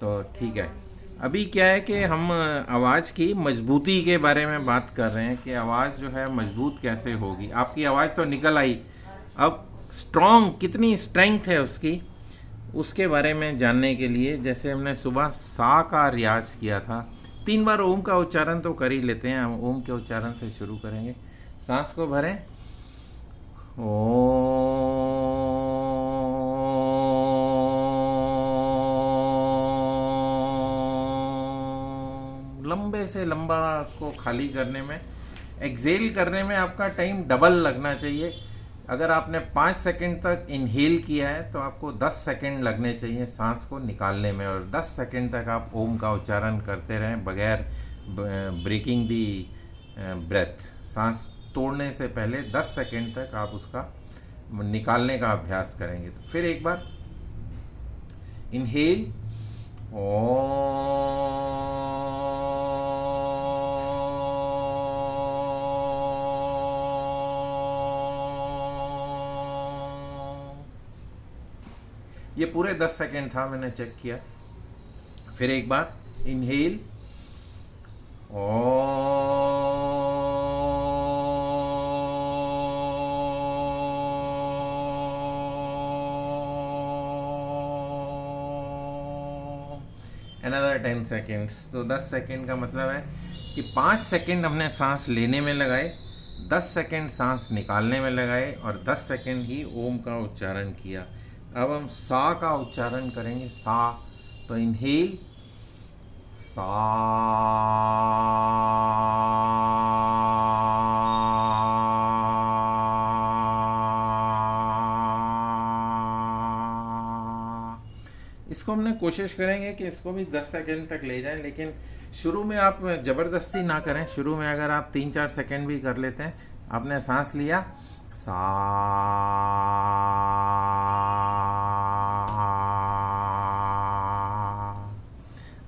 तो ठीक है। अभी क्या है कि हम आवाज़ की मजबूती के बारे में बात कर रहे हैं कि आवाज़ जो है मजबूत कैसे होगी। आपकी आवाज़ तो निकल आई, अब स्ट्रॉन्ग कितनी स्ट्रेंथ है उसकी, उसके बारे में जानने के लिए जैसे हमने सुबह सा का रियाज किया था, 3 बार ओम का उच्चारण तो कर ही लेते हैं। हम ओम के उच्चारण से शुरू करेंगे। सांस को भरें, ओ, लंबे से लंबा उसको खाली करने में, एक्सेल करने में आपका टाइम डबल लगना चाहिए। अगर आपने 5 सेकंड तक इनहेल किया है तो आपको 10 सेकंड लगने चाहिए सांस को निकालने में, और 10 सेकंड तक आप ओम का उच्चारण करते रहें बगैर ब्रेकिंग दी ब्रेथ। सांस तोड़ने से पहले 10 सेकंड तक आप उसका निकालने का अभ्यास करेंगे। तो फिर एक बार इनहेल, ये पूरे 10 सेकंड था, मैंने चेक किया। फिर एक बार इनहेल, अनदर 10 सेकेंड्स। तो 10 सेकेंड का मतलब है कि 5 सेकेंड हमने सांस लेने में लगाए, 10 सेकेंड सांस निकालने में लगाए, और 10 सेकेंड ही ओम का उच्चारण किया। अब हम सा का उच्चारण करेंगे। सा, तो इनहेल सा, इसको हमने कोशिश करेंगे कि इसको भी 10 सेकंड तक ले जाएं, लेकिन शुरू में आप ज़बरदस्ती ना करें। शुरू में अगर आप 3-4 सेकंड भी कर लेते हैं, आपने सांस लिया सा,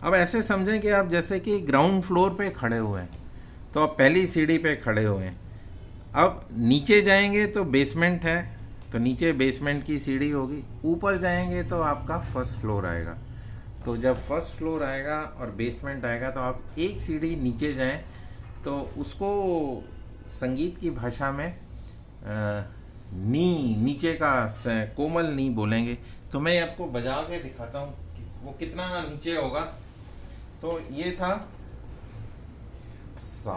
अब ऐसे समझें कि आप जैसे कि ग्राउंड फ्लोर पे खड़े हुए हैं, तो आप पहली सीढ़ी पे खड़े हुए हैं। अब नीचे जाएंगे तो बेसमेंट है, तो नीचे बेसमेंट की सीढ़ी होगी। ऊपर जाएंगे तो आपका फर्स्ट फ्लोर आएगा। तो जब फर्स्ट फ्लोर आएगा और बेसमेंट आएगा तो आप एक सीढ़ी नीचे जाएं, तो उसको संगीत की भाषा में नी, नीचे का कोमल नी बोलेंगे। तो मैं आपको बजा के दिखाता हूँ कि वो कितना नीचे होगा। तो ये था सा,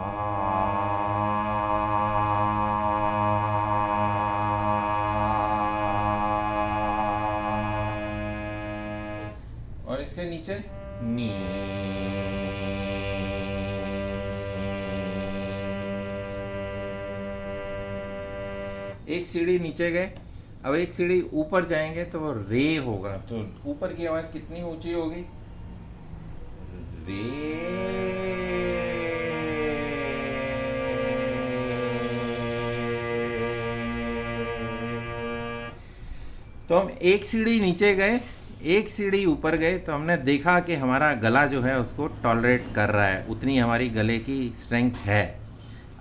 और इसके नीचे नी। एक सीढ़ी नीचे गए, अब एक सीढ़ी ऊपर जाएंगे तो वो रे होगा। तो ऊपर की आवाज कितनी ऊंची होगी? रे। तो हम एक सीढ़ी नीचे गए, एक सीढ़ी ऊपर गए, तो हमने देखा कि हमारा गला जो है उसको टॉलरेट कर रहा है, उतनी हमारी गले की स्ट्रेंथ है।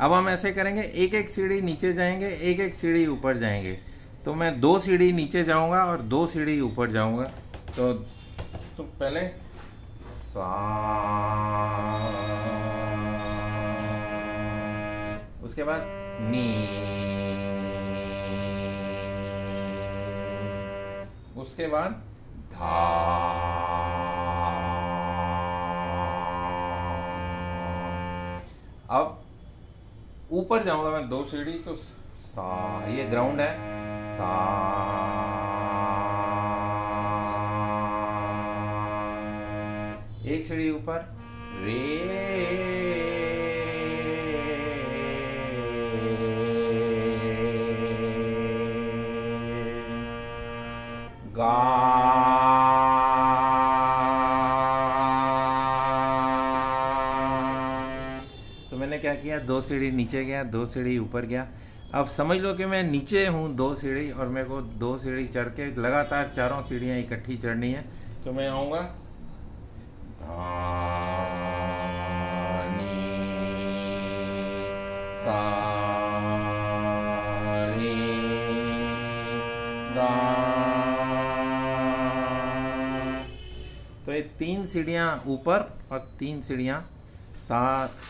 अब हम ऐसे करेंगे, एक एक सीढ़ी नीचे जाएंगे, एक एक सीढ़ी ऊपर जाएंगे। तो मैं 2 सीढ़ी नीचे जाऊंगा और 2 सीढ़ी ऊपर जाऊंगा। तो पहले सा, उसके बाद नी, उसके बाद धा। अब ऊपर जाऊंगा मैं 2 सीढ़ी, तो सा, ये ग्राउंड है, सा, एक सीढ़ी ऊपर रे, गा, तो मैंने क्या किया, 2 सीढ़ी नीचे गया, 2 सीढ़ी ऊपर गया। अब समझ लो कि मैं नीचे हूँ 2 सीढ़ी, और मेरे को 2 सीढ़ी चढ़ के लगातार 4 सीढ़ियाँ इकट्ठी चढ़नी है। तो मैं आऊँगा धा, नी, सा, रे, गा। तो ये 3 सीढ़ियाँ ऊपर और 3 सीढ़ियाँ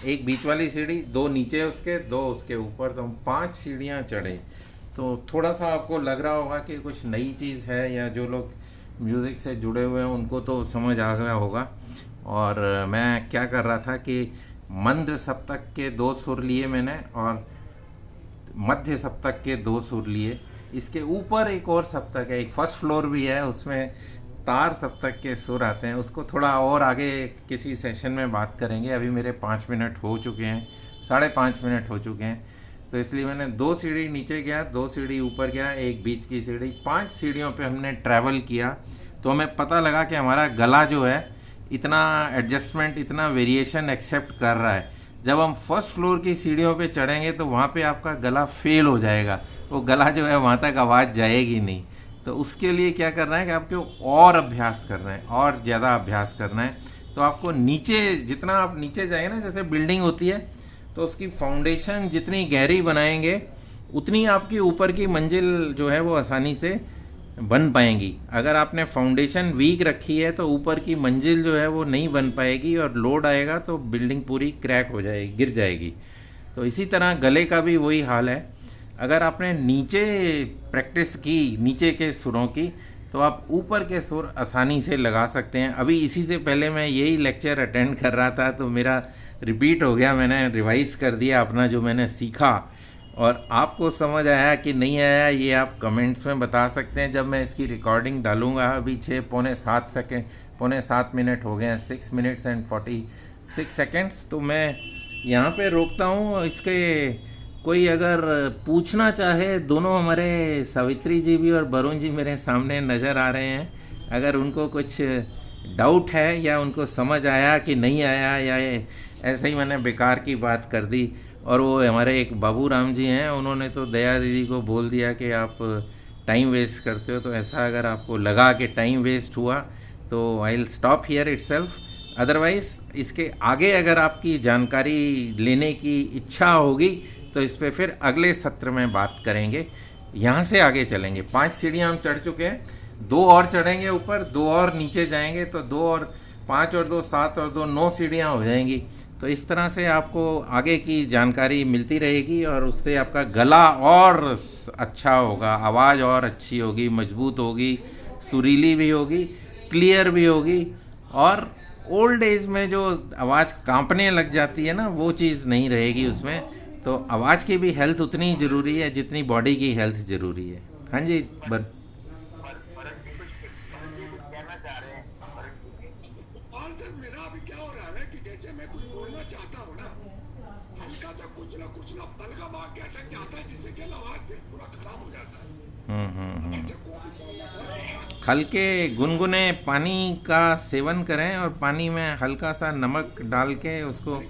एक बीच वाली सीढ़ी, 2 नीचे उसके, 2 उसके ऊपर, तो हम 5 सीढ़ियाँ चढ़े। तो थोड़ा सा आपको लग रहा होगा कि कुछ नई चीज़ है, या जो लोग म्यूज़िक से जुड़े हुए हैं उनको तो समझ आ गया होगा। और मैं क्या कर रहा था कि मंद्र सप्तक के 2 सुर लिए मैंने, और मध्य सप्तक के 2 सुर लिए। इसके ऊपर एक और सप्तक है, एक फर्स्ट फ्लोर भी है, उसमें तार सप्तक के सुर आते हैं। उसको थोड़ा और आगे किसी सेशन में बात करेंगे। अभी मेरे 5 मिनट हो चुके हैं, 5.5 मिनट हो चुके हैं, तो इसलिए मैंने 2 सीढ़ी नीचे गया, 2 सीढ़ी ऊपर गया, एक बीच की सीढ़ी, 5 सीढ़ियों पे हमने ट्रैवल किया। तो हमें पता लगा कि हमारा गला जो है इतना एडजस्टमेंट, इतना वेरिएशन एक्सेप्ट कर रहा है। जब हम फर्स्ट फ्लोर की सीढ़ियों पे चढ़ेंगे तो वहाँ पे आपका गला फेल हो जाएगा, वो गला जो है वहाँ तक आवाज़ जाएगी नहीं। तो उसके लिए क्या करना है कि आपको और अभ्यास करना है, और ज़्यादा अभ्यास करना है। तो आपको नीचे, जितना आप नीचे जाएंगे ना, जैसे बिल्डिंग होती है तो उसकी फाउंडेशन जितनी गहरी बनाएंगे उतनी आपकी ऊपर की मंजिल जो है वो आसानी से बन पाएंगी। अगर आपने फाउंडेशन वीक रखी है तो ऊपर की मंजिल जो है वो नहीं बन पाएगी, और लोड आएगा तो बिल्डिंग पूरी क्रैक हो जाएगी, गिर जाएगी। तो इसी तरह गले का भी वही हाल है। अगर आपने नीचे प्रैक्टिस की नीचे के सुरों की, तो आप ऊपर के सुर आसानी से लगा सकते हैं। अभी इसी से पहले मैं यही लेक्चर अटेंड कर रहा था, तो मेरा रिपीट हो गया, मैंने रिवाइज़ कर दिया अपना जो मैंने सीखा। और आपको समझ आया कि नहीं आया, ये आप कमेंट्स में बता सकते हैं। जब मैं इसकी रिकॉर्डिंग डालूंगा, अभी 6:45 मिनट हो गए हैं, 6 मिनट्स एंड 46 सेकेंड्स। तो मैं यहाँ पे रोकता हूँ। इसके कोई अगर पूछना चाहे, दोनों हमारे सावित्री जी भी और वरुण जी मेरे सामने नज़र आ रहे हैं, अगर उनको कुछ डाउट है या उनको समझ आया कि नहीं आया, या ऐसे ही मैंने बेकार की बात कर दी। और वो हमारे एक बाबू राम जी हैं, उन्होंने तो दया दीदी को बोल दिया कि आप टाइम वेस्ट करते हो। तो ऐसा अगर आपको लगा कि टाइम वेस्ट हुआ तो I will stop here itself. Otherwise इसके आगे अगर आपकी जानकारी लेने की इच्छा होगी तो इस पर फिर अगले सत्र में बात करेंगे। यहाँ से आगे चलेंगे। 5 सीढ़ियाँ हम चढ़ चुके हैं, 2 और चढ़ेंगे ऊपर, 2 और नीचे जाएंगे, तो 2 और 5 और 2 7 और 2 9 सीढ़ियाँ हो जाएंगी। तो इस तरह से आपको आगे की जानकारी मिलती रहेगी, और उससे आपका गला और अच्छा होगा, आवाज़ और अच्छी होगी, मजबूत होगी, सुरीली भी होगी, क्लियर भी होगी। और ओल्ड एज में जो आवाज़ कांपने लग जाती है ना, वो चीज़ नहीं रहेगी उसमें। तो आवाज़ की भी हेल्थ उतनी ज़रूरी है जितनी बॉडी की हेल्थ ज़रूरी है। हाँ जी, मेरा अभी क्या हो रहा है कि जैसे मैं कुछ बोलना चाहता हूँ ना, हल्का सा कुछ ना बलगम आके अटक जाता है, जिससे कि आवाज पूरा खराब हो जाता है। हल्के गुनगुने पानी का सेवन करें, और पानी में हल्का सा नमक डाल के उसको,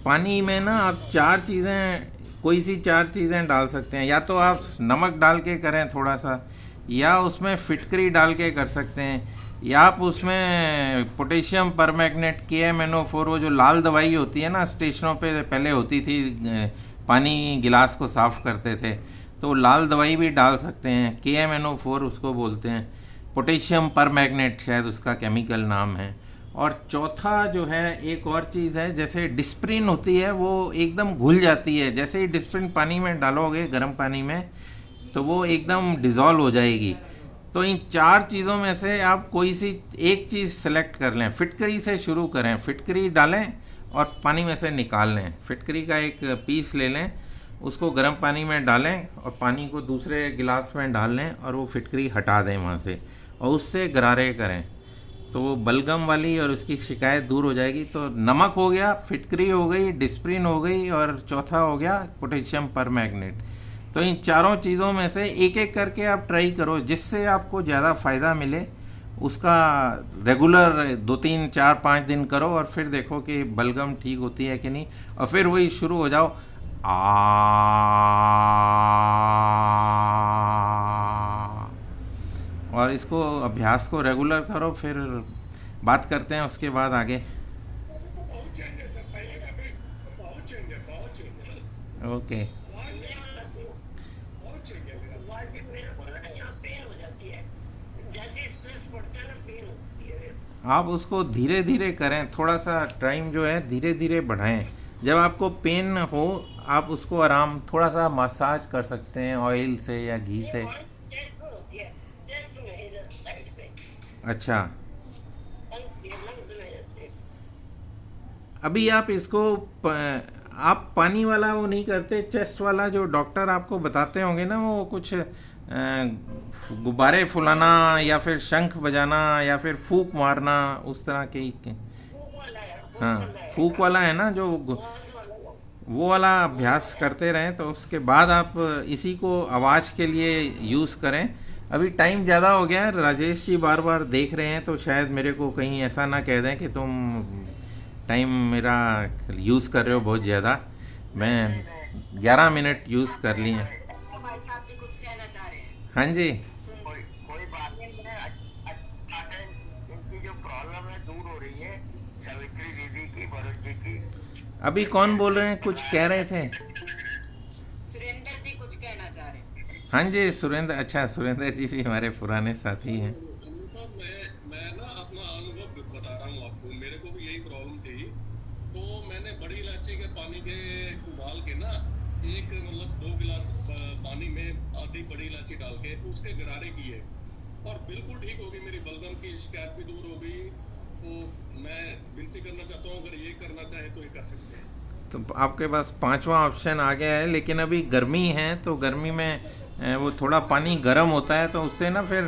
पानी में ना आप 4 चीज़ें, कोई सी 4 चीज़ें डाल सकते हैं। या तो आप नमक डाल के करें थोड़ा सा, या उसमें फिटकरी डाल के कर सकते हैं, या आप उसमें पोटेशियम परमैंगनेट KMNO4, वो जो लाल दवाई होती है ना, स्टेशनों पे पहले होती थी, पानी गिलास को साफ़ करते थे, तो लाल दवाई भी डाल सकते हैं। KMNO4 उसको बोलते हैं, पोटेशियम परमैंगनेट शायद उसका केमिकल नाम है। और चौथा जो है, एक और चीज़ है, जैसे डिस्प्रिन होती है, वो एकदम घुल जाती है। जैसे ही डिस्प्रिन पानी में डालोगे, गर्म पानी में, तो वो एकदम डिज़ोल्व हो जाएगी। तो इन 4 चीज़ों में से आप कोई सी एक चीज़ सेलेक्ट कर लें। फिटकरी से शुरू करें, फिटकरी डालें और पानी में से निकाल लें। फिटकरी का एक पीस ले लें, उसको गर्म पानी में डालें और पानी को दूसरे गिलास में डाल लें, और वो फिटकरी हटा दें वहाँ से, और उससे गरारे करें, तो वो बलगम वाली और उसकी शिकायत दूर हो जाएगी। तो नमक हो गया, फिटकरी हो गई, डिस्प्रिन हो गई, और चौथा हो गया पोटेशियम परमैंगनेट। तो इन 4 चीज़ों में से एक एक करके आप ट्राई करो, जिससे आपको ज़्यादा फ़ायदा मिले। उसका रेगुलर 2 3 4 5 दिन करो, और फिर देखो कि बलगम ठीक होती है कि नहीं, और फिर वही शुरू हो जाओ, और इसको अभ्यास को रेगुलर करो। फिर बात करते हैं उसके बाद आगे। ओके। आप उसको धीरे धीरे करें, थोड़ा सा टाइम जो है धीरे धीरे बढ़ाएं। जब आपको पेन हो आप उसको आराम थोड़ा सा मसाज कर सकते हैं ऑयल से या घी ये से। और चेस्ट में होती है, चेस्ट में है इधर साइड पे, अच्छा, लंग्स में जैसे। अभी आप इसको आप पानी वाला वो नहीं करते, चेस्ट वाला जो डॉक्टर आपको बताते होंगे ना, वो कुछ गुब्बारे फुलाना या फिर शंख बजाना या फिर फूंक मारना, उस तरह के। फूक वाला है, फूक हाँ, वाला है, फूंक वाला है ना जो बहुत वाला है। वो वाला अभ्यास करते रहें, तो उसके बाद आप इसी को आवाज़ के लिए यूज़ करें। अभी टाइम ज़्यादा हो गया है, राजेश जी बार बार देख रहे हैं, तो शायद मेरे को कहीं ऐसा ना कह दें कि तुम टाइम मेरा यूज़ कर रहे हो बहुत ज़्यादा। मैं 11 मिनट यूज़ कर लिए हैं। भाई साहब भी कुछ कहना चाह रहे हैं। हाँ जी, सुन कोई कोई बात नहीं है, अच्छा है, इनकी जो प्रॉब्लम है दूर हो रही है, सावित्री दीदी की, भरत जी की। अभी कौन बोल रहे हैं, कुछ कह रहे थे? सुरेंद्र जी कुछ कहना चाह रहे हैं। हाँ जी, सुरेंद्र, अच्छा सुरेंद्र जी भी हमारे पुराने साथी हैं। अनु साहब, मैं ना अपना अनुभव बता रहा हूँ आपको। मेरे को भी यही प्रॉब्लम थी, तो मैंने बड़ी इलायची के पानी के उबाल के ना, एक मतलब 2 गिलास पानी में आधी बड़ी इलायची डाल के उसके गरारे किए, और बिल्कुल ठीक हो गई। मेरी बलगम की शिकायत भी दूर हो गई। तो मैं विनती करना चाहता हूँ, अगर ये करना चाहे तो ये कर सकते हैं। तो आपके पास पांचवा ऑप्शन आ गया है, लेकिन अभी गर्मी है तो गर्मी में वो थोड़ा पानी गर्म होता है, तो उससे ना फिर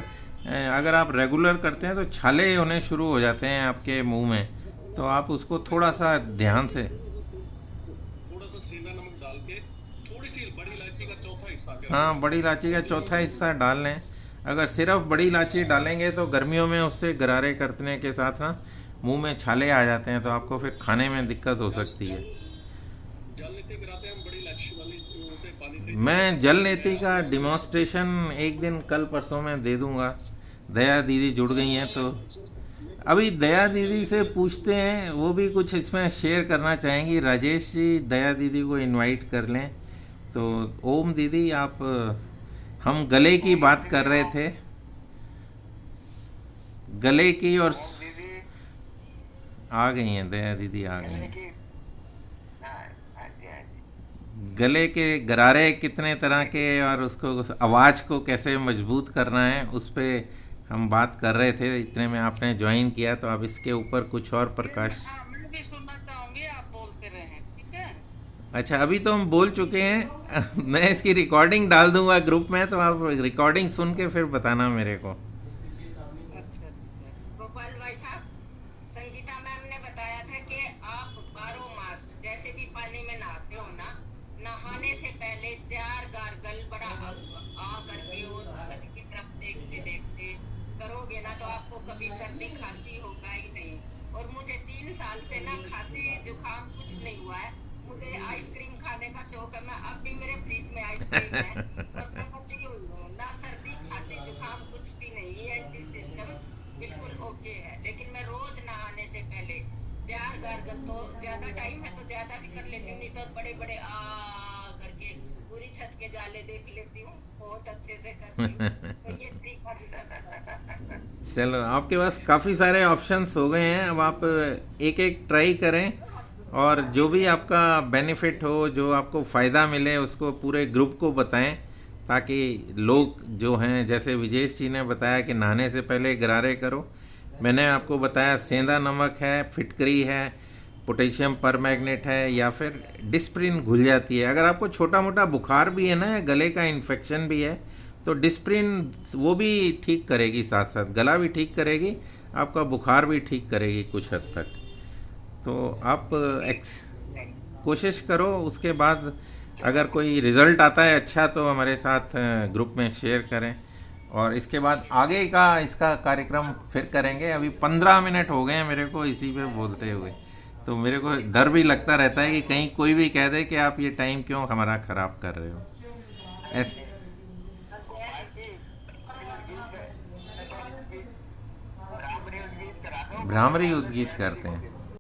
अगर आप रेगुलर करते हैं तो छाले होने शुरू हो जाते हैं आपके मुंह में, तो आप उसको थोड़ा सा ध्यान से। थोड़ा सा सेंधा नमक डाल के, थोड़ी सी बड़ी इलायची का चौथा हिस्सा के हाँ, बड़ी इलायची का चौथा हिस्सा डाल लें। अगर सिर्फ बड़ी इलायची डालेंगे तो गर्मियों में उससे गरारे करने के साथ ना मुंह में छाले आ जाते हैं, तो आपको फिर खाने में दिक्कत हो सकती है। जल नीति कराते हैं हम बड़ी इलायची वाली से पानी से। मैं जल नीति का डिमॉन्स्ट्रेशन एक दिन कल परसों में दे दूंगा। दया दीदी जुड़ गई हैं, तो अभी दया दीदी से पूछते हैं, वो भी कुछ इसमें शेयर करना चाहेंगी। राजेश जी दया दीदी को इनवाइट कर लें। तो ओम दीदी, आप हम गले की बात कर रहे थे, गले की, और दीदी आ गई हैं दया दीदी, आ गई यानी हैं। कि हाँ, हाँ जी, हाँ जी। गले के गरारे कितने तरह के और उसको आवाज़ को कैसे मजबूत करना है, उस पे हम बात कर रहे थे। इतने में आपने ज्वाइन किया, तो अब इसके ऊपर कुछ और प्रकाश। हाँ, मैं भी सुनना चाहूंगी, आप बोलते रहे, ठीक है। अच्छा, अभी तो हम बोल चुके हैं। मैं इसकी रिकॉर्डिंग डाल दूंगा ग्रुप में, तो आप रिकॉर्डिंग सुन के फिर बताना मेरे को। अच्छा, गोपाल भाई साहब, संगीता मैम ने बताया था कि आप 12 मास जैसे भी पानी में नहाते हो ना, नहाने से पहले 4 गार्गल बड़ा आ करके वो छत की तरफ देखते देखते करोगे ना, तो आपको कभी सर्दी खांसी होगा ही नहीं। और मुझे 3 साल से ना खांसी जुकाम कुछ नहीं हुआ है। मुझे आइसक्रीम खाने का शौक है, मैं अब भी मेरे फ्रिज में आइसक्रीम है, और मैं बची हुई हूँ ना। सर्दी खांसी जुकाम कुछ भी नहीं है, एंटी सिस्टम बिल्कुल ओके है। लेकिन मैं रोज नहाने से पहले 4 गार्गल, तो ज्यादा टाइम है तो ज्यादा भी कर लेती हूँ, नहीं तो बड़े बड़े आ करके पूरी छत के जाले देख लेती हूँ, बहुत अच्छे से करती हूँ। तो ये तरीका भी सबसे अच्छा है। चलो, आपके पास काफ़ी सारे ऑप्शंस हो गए हैं, अब आप एक एक ट्राई करें, और जो भी आपका बेनिफिट हो, जो आपको फ़ायदा मिले, उसको पूरे ग्रुप को बताएं, ताकि लोग जो हैं, जैसे विजेश जी ने बताया कि नहाने से पहले गरारे करो, मैंने आपको बताया सेंधा नमक है, फिटकरी है, पोटेशियम परमैग्नेट है, या फिर डिस्प्रिन घुल जाती है। अगर आपको छोटा मोटा बुखार भी है ना, या गले का इन्फेक्शन भी है, तो डिस्प्रिन वो भी ठीक करेगी, साथ साथ गला भी ठीक करेगी, आपका बुखार भी ठीक करेगी कुछ हद तक। तो आप कोशिश करो, उसके बाद अगर कोई रिज़ल्ट आता है अच्छा, तो हमारे साथ ग्रुप में शेयर करें, और इसके बाद आगे का इसका कार्यक्रम फिर करेंगे। अभी 15 मिनट हो गए हैं मेरे को इसी पे बोलते हुए, तो मेरे को डर भी लगता रहता है कि कहीं कोई भी कह दे कि आप ये टाइम क्यों हमारा ख़राब कर रहे हो। ऐसे गोपाल जी, गीत, भ्रामरी गीत करा दो। भ्रामरी उद्गीत करते हैं।